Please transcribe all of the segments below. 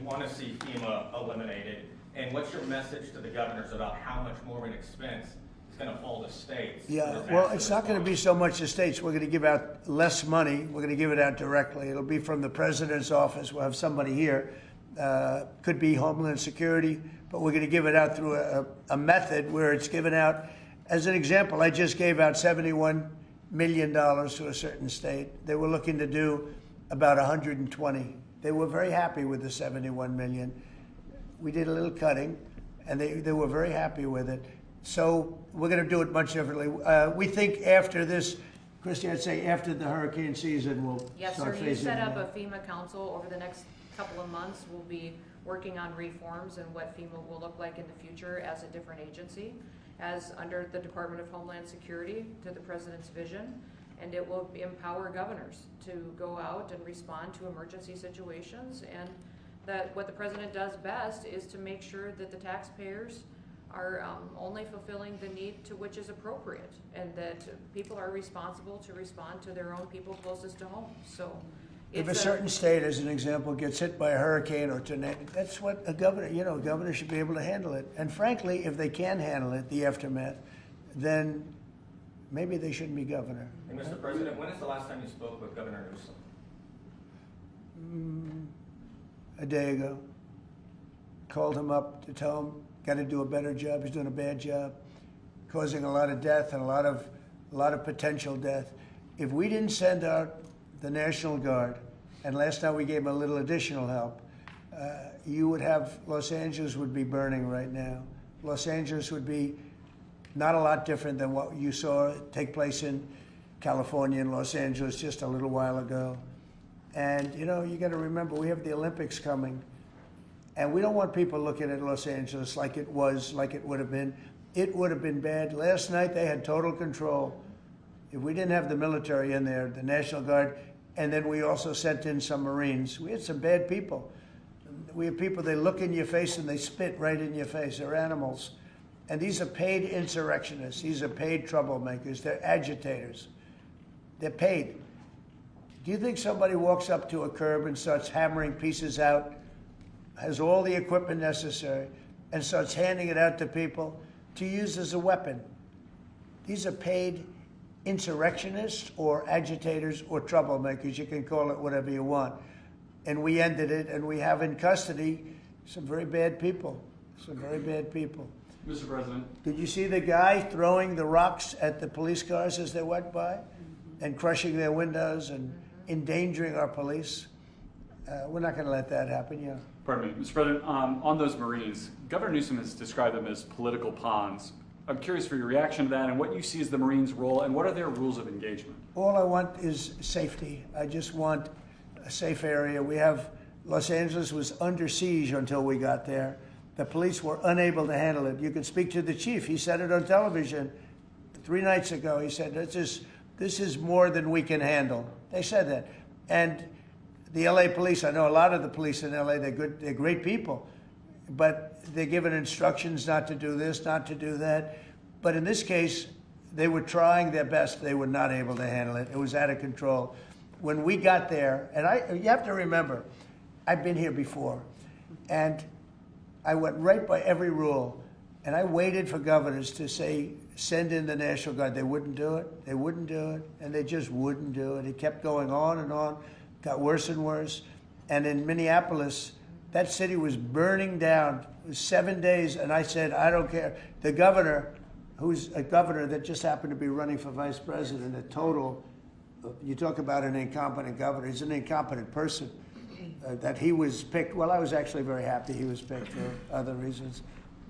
want to see FEMA eliminated, and what's your message to the governors about how much more of an expense is going to fall to states? Yeah, well, it's not going to be so much the states. We're going to give out less money. We're going to give it out directly. It'll be from the president's office. We'll have somebody here. Could be Homeland Security, but we're going to give it out through a method where it's given out. As an example, I just gave out $71 million to a certain state. They were looking to do about 120. They were very happy with the 71 million. We did a little cutting, and they were very happy with it. So we're going to do it much differently. We think after this, Christy, I'd say after the hurricane season, we'll start phasing Yes, sir. You set up it in. a FEMA council over the next couple of months. We'll be working on reforms and what FEMA will look like in the future as a different agency, as under the Department of Homeland Security to the President's vision. And it will empower governors to go out and respond to emergency situations. And that what the President does best is to make sure that the taxpayers are only fulfilling the need to which is appropriate, and that people are responsible to respond to their own people closest to home. So If a certain state, as an example, gets hit by a hurricane or tornado, that's what a governor should be able to handle it. And frankly, if they can handle it, the aftermath, then maybe they shouldn't be governor. And Mr. President, when is the last time you spoke with Governor Newsom? A day ago. Called him up to tell him, got to do a better job. He's doing a bad job, causing a lot of death and a lot of potential death. If we didn't send out the National Guard, and last night we gave him a little additional help, you would have, Los Angeles would be burning right now. Los Angeles would be not a lot different than what you saw take place in California and Los Angeles just a little while ago. And you got to remember, we have the Olympics coming, and we don't want people looking at Los Angeles like it would have been. It would have been bad. Last night they had total control. If we didn't have the military in there, the National Guard, and then we also sent in some Marines, we had some bad people. We have people, they look in your face and they spit right in your face. They're animals. And these are paid insurrectionists. These are paid troublemakers. They're agitators. They're paid. Do you think somebody walks up to a curb and starts hammering pieces out, has all the equipment necessary, and starts handing it out to people to use as a weapon? These are paid insurrectionists or agitators or troublemakers. You can call it whatever you want. And we ended it, and we have in custody some very bad people. Some very bad people. Mr. President. Did you see the guy throwing the rocks at the police cars as they went by and crushing their windows and endangering our police? We're not going to let that happen, yeah. Pardon me, Mr. President, on those Marines, Governor Newsom has described them as political pawns. I'm curious for your reaction to that and what you see as the Marines' role and what are their rules of engagement? All I want is safety. I just want a safe area. Los Angeles was under siege until we got there. The police were unable to handle it. You can speak to the chief. He said it on television 3 nights ago. He said, this is more than we can handle. They said that. And the LA police, I know a lot of the police in LA, they're good, they're great people, but they're given instructions not to do this, not to do that. But in this case, they were trying their best. They were not able to handle it. It was out of control. When we got there, and you have to remember, I've been here before, and I went right by every rule, and I waited for governors to say, send in the National Guard. They wouldn't do it. They wouldn't do it, and they just wouldn't do it. It kept going on and on, got worse and worse. And in Minneapolis, that city was burning down. It was 7 days, and I said, I don't care. The governor, who's a governor that just happened to be running for vice president, you talk about an incompetent governor. He's an incompetent person. That he was picked, well, I was actually very happy he was picked for other reasons.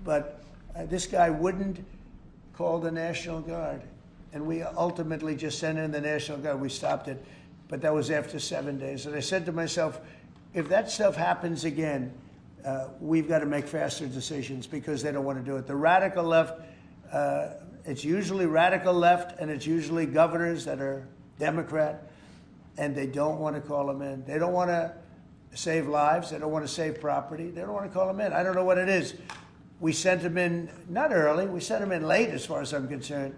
But this guy wouldn't call the National Guard. And we ultimately just sent in the National Guard. We stopped it. But that was after 7 days. And I said to myself, if that stuff happens again, we've got to make faster decisions because they don't want to do it. The radical left, it's usually radical left, and it's usually governors that are Democrat, and they don't want to call them in. They don't want to save lives. They don't want to save property. They don't want to call them in. I don't know what it is. We sent them in, not early, we sent them in late as far as I'm concerned.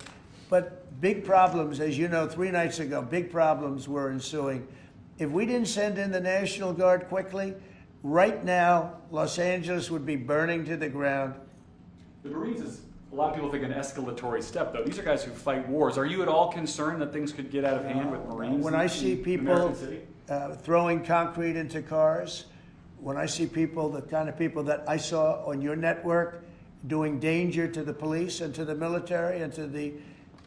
But big problems, as you know, 3 nights ago, big problems were ensuing. If we didn't send in the National Guard quickly, Right now, Los Angeles would be burning to the ground. The Marines is, a lot of people think, an escalatory step, though. These are guys who fight wars. Are you at all concerned that things could get out of hand with Marines? When I see in people American City? throwing concrete into cars, when I see people, the kind of people that I saw on your network doing danger to the police and to the military and to the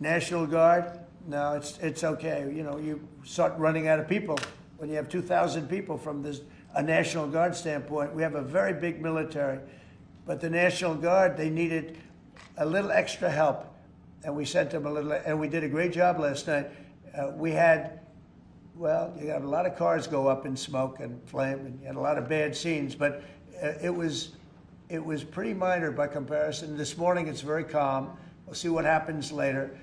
National Guard, no, it's okay. You know, you start running out of people when you have 2,000 people from a National Guard standpoint. We have a very big military, but the National Guard, they needed a little extra help, and we sent them a little, and we did a great job last night. We had, well, you got a lot of cars go up in smoke and flame, and you had a lot of bad scenes, but it was pretty minor by comparison. This morning it's very calm. We'll see what happens later.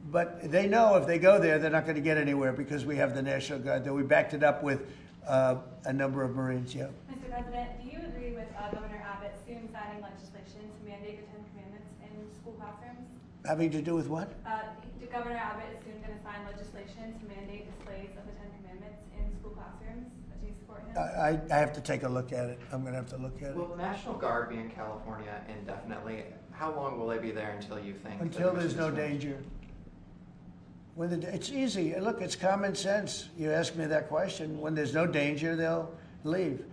But they know if they go there, they're not going to get anywhere because we have the National Guard there. We backed it up with a number of Marines, yeah. Mr. President, do you agree with Governor Abbott soon signing legislation to mandate the 10 Commandments in school classrooms? Having to do with what? Governor Abbott is soon going to sign legislation to mandate displays of the 10 Commandments in school classrooms. Do you support him? I have to take a look at it. I'm going to have to look at it. Will the National Guard be in California indefinitely? How long will they be there until you think? Until there's no danger. It's easy. Look, it's common sense. You ask me that question. When there's no danger, they'll leave.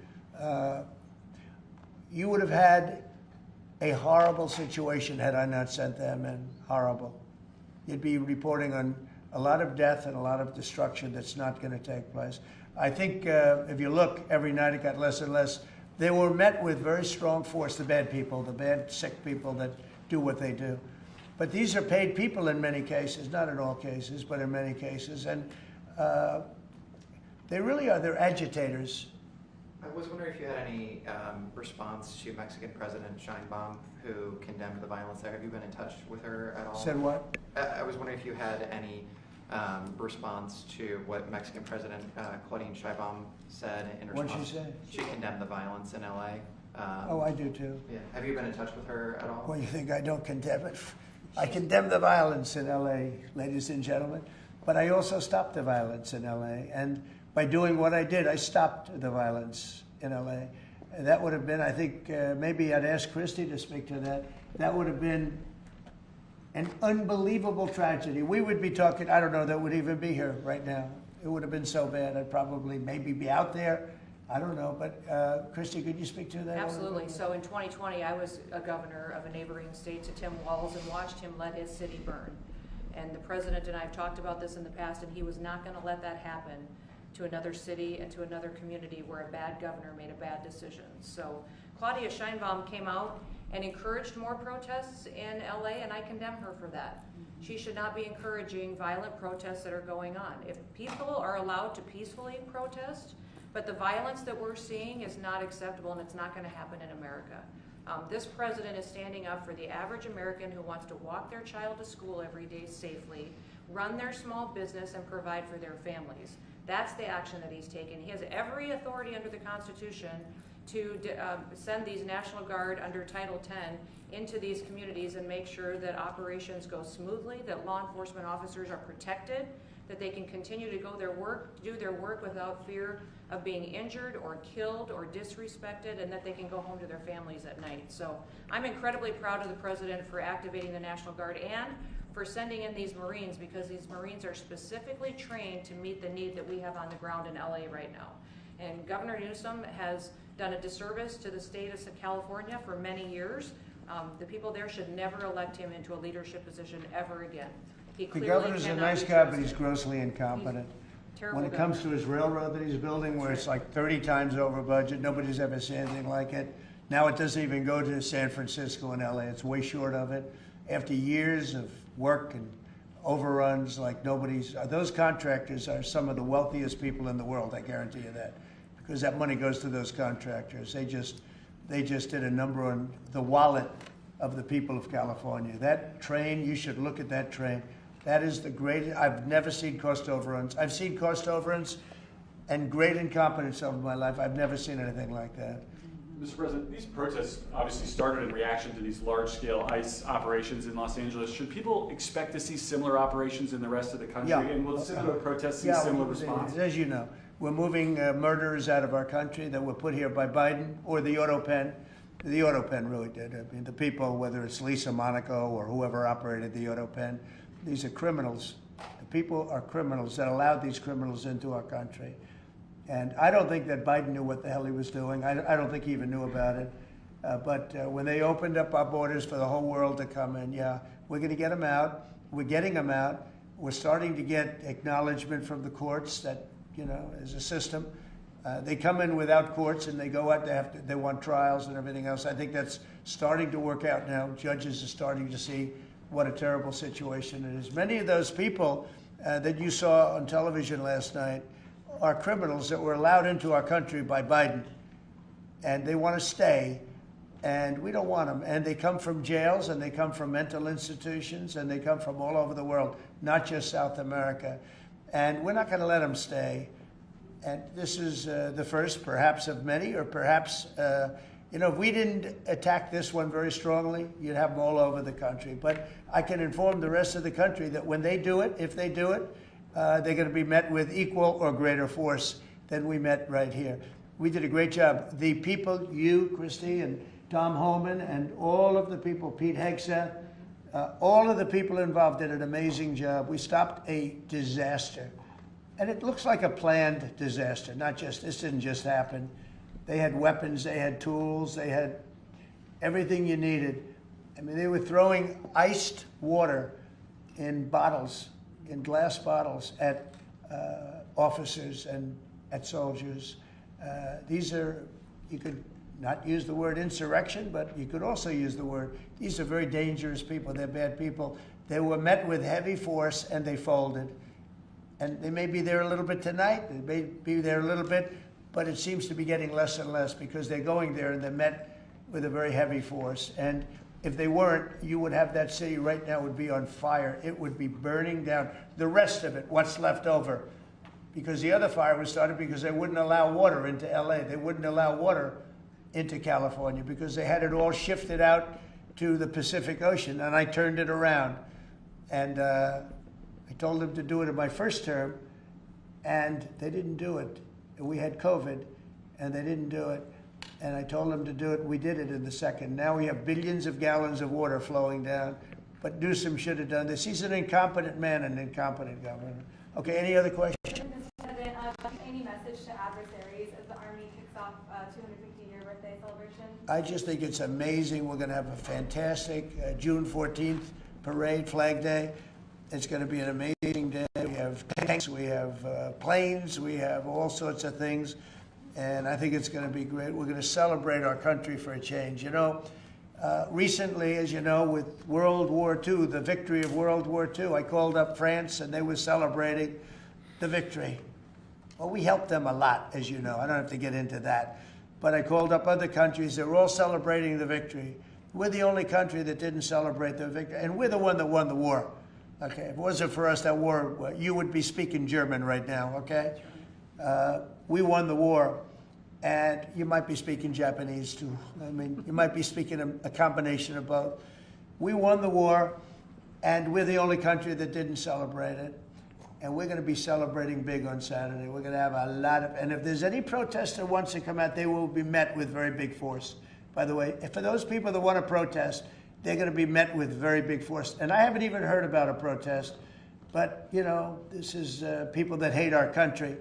You would have had a horrible situation had I not sent them in. Horrible. You'd be reporting on a lot of death and a lot of destruction that's not going to take place. I think if you look, every night it got less and less. They were met with very strong force, the bad people, the bad, sick people that do what they do. But these are paid people in many cases, not in all cases, but in many cases. And they really are, they're agitators. I was wondering if you had any response to Mexican President Sheinbaum, who condemned the violence there. Have you been in touch with her at all? Said what? I was wondering if you had any response to what Mexican President Claudine Sheinbaum said in response. What'd she say? She condemned the violence in L.A. Oh, I do too. Yeah. Have you been in touch with her at all? Well, you think I don't condemn it? I condemn the violence in L.A., ladies and gentlemen, but I also stopped the violence in L.A. And by doing what I did, I stopped the violence in L.A. And that would have been, I think, maybe I'd ask Christie to speak to that. That would have been an unbelievable tragedy. We would be talking, I don't know that would even be here right now. It would have been so bad. I'd probably maybe be out there. I don't know, but Christie, could you speak to that? Absolutely. So in 2020, I was a governor of a neighboring state to Tim Walz and watched him let his city burn. And the president and I have talked about this in the past, and he was not going to let that happen to another city and to another community where a bad governor made a bad decision. So Claudia Sheinbaum came out and encouraged more protests in LA, and I condemn her for that. She should not be encouraging violent protests that are going on. If people are allowed to peacefully protest, but the violence that we're seeing is not acceptable, and it's not going to happen in America. This president is standing up for the average American who wants to walk their child to school every day safely, run their small business, and provide for their families. That's the action that he's taken. He has every authority under the Constitution to send these National Guard under Title X into these communities and make sure that operations go smoothly, that law enforcement officers are protected, that they can continue to do their work without fear of being injured or killed or disrespected, and that they can go home to their families at night. So I'm incredibly proud of the president for activating the National Guard and for sending in these Marines, because these Marines are specifically trained to meet the need that we have on the ground in LA right now. And Governor Newsom has done a disservice to the state of California for many years. The people there should never elect him into a leadership position ever again. He The clearly governor's a cannot nice be guy, but he's trusted. grossly incompetent. Terrible When it comes to governor. his railroad that he's building, where it's like 30 times over budget, nobody's ever seen anything like it. Now it doesn't even go to San Francisco and LA. It's way short of it. After years of work and overruns like nobody's, those contractors are some of the wealthiest people in the world, I guarantee you that. Because that money goes to those contractors. They just did a number on the wallet of the people of California. That train, you should look at that train. That is the greatest. I've never seen cost overruns. I've seen cost overruns and great incompetence over my life. I've never seen anything like that. Mr. President, these protests obviously started in reaction to these large-scale ICE operations in Los Angeles. Should people expect to see similar operations in the rest of the country? Yeah. And will similar protests see Yeah, similar response? as you know, We're moving murderers out of our country that were put here by Biden or the auto pen. The auto pen really did. I mean, the people, whether it's Lisa Monaco or whoever operated the auto pen, these are criminals. The people are criminals that allowed these criminals into our country. And I don't think that Biden knew what the hell he was doing. I don't think he even knew about it. But when they opened up our borders for the whole world to come in, yeah, we're going to get them out. We're getting them out. We're starting to get acknowledgement from the courts that, you know, as a system. They come in without courts and they go out, they want trials and everything else. I think that's starting to work out now. Judges are starting to see what a terrible situation it is. Many of those people that you saw on television last night are criminals that were allowed into our country by Biden. And they want to stay, and we don't want them. And they come from jails, and they come from mental institutions, and they come from all over the world, not just South America. And we're not going to let them stay. And this is the first, perhaps, of many, or perhaps, you know, if we didn't attack this one very strongly, you'd have them all over the country. But I can inform the rest of the country that when they do it, if they do it, they're going to be met with equal or greater force than we met right here. We did a great job. The people, you, Christy, and Tom Holman, and all of the people, Pete Hegseth, all of the people involved did an amazing job. We stopped a disaster. And it looks like a planned disaster, not just, this didn't just happen. They had weapons, they had tools, they had everything you needed. I mean, they were throwing iced water in bottles, in glass bottles, at officers and at soldiers. These are, you could not use the word insurrection, but you could also use the word, these are very dangerous people, they're bad people. They were met with heavy force and they folded. And they may be there a little bit tonight, they may be there a little bit, but it seems to be getting less and less because they're going there and they're met with a very heavy force. And if they weren't, you would have that city right now would be on fire. It would be burning down. The rest of it, what's left over, because the other fire was started because they wouldn't allow water into LA. They wouldn't allow water into California because they had it all shifted out to the Pacific Ocean. And I turned it around. And I told them to do it in my first term, and they didn't do it. We had COVID, and they didn't do it. And I told them to do it. We did it in the second. Now we have billions of gallons of water flowing down. But Newsom should have done this. He's an incompetent man and an incompetent governor. Okay, any other questions? Mr. President, any message to adversaries as the Army kicks off 250-year birthday celebration? I just think it's amazing. We're going to have a fantastic June 14th parade, Flag Day. It's going to be an amazing day. We have tanks, we have planes, we have all sorts of things. And I think it's going to be great. We're going to celebrate our country for a change. You know, recently, as you know, with World War II, the victory of World War II, I called up France and they were celebrating the victory. Well, we helped them a lot, as you know. I don't have to get into that. But I called up other countries. They were all celebrating the victory. We're the only country that didn't celebrate the victory. And we're the one that won the war. Okay, if it wasn't for us, that war, well, you would be speaking German right now, okay? We won the war, and you might be speaking Japanese too. I mean, you might be speaking a combination of both. We won the war, and we're the only country that didn't celebrate it. And we're going to be celebrating big on Saturday. We're going to have a lot of, and if there's any protester that wants to come out, they will be met with very big force. By the way, for those people that want to protest, they're going to be met with very big force. And I haven't even heard about a protest, but, you know, this is people that hate our country,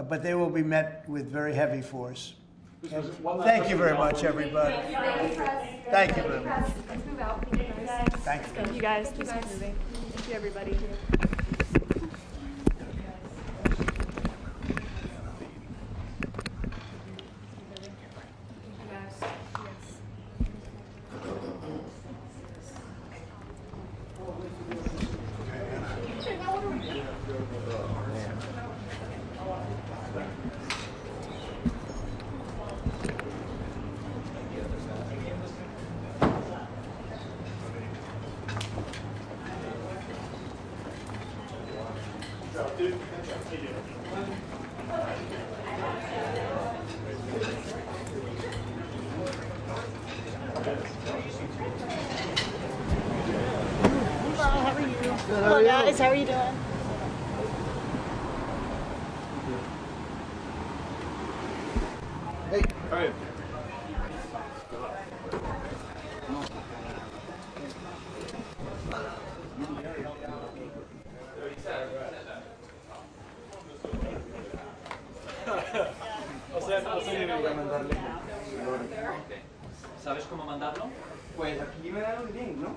but they will be met with very heavy force. Thank you very much, everybody. Thank you very much. Let's move out. Thank you guys. Thank you. Thank you guys. Keep moving. Thank you, everybody. Hello guys, how are you doing? ¿Sabes cómo mandarlo? Pues aquí me dan un link, ¿no?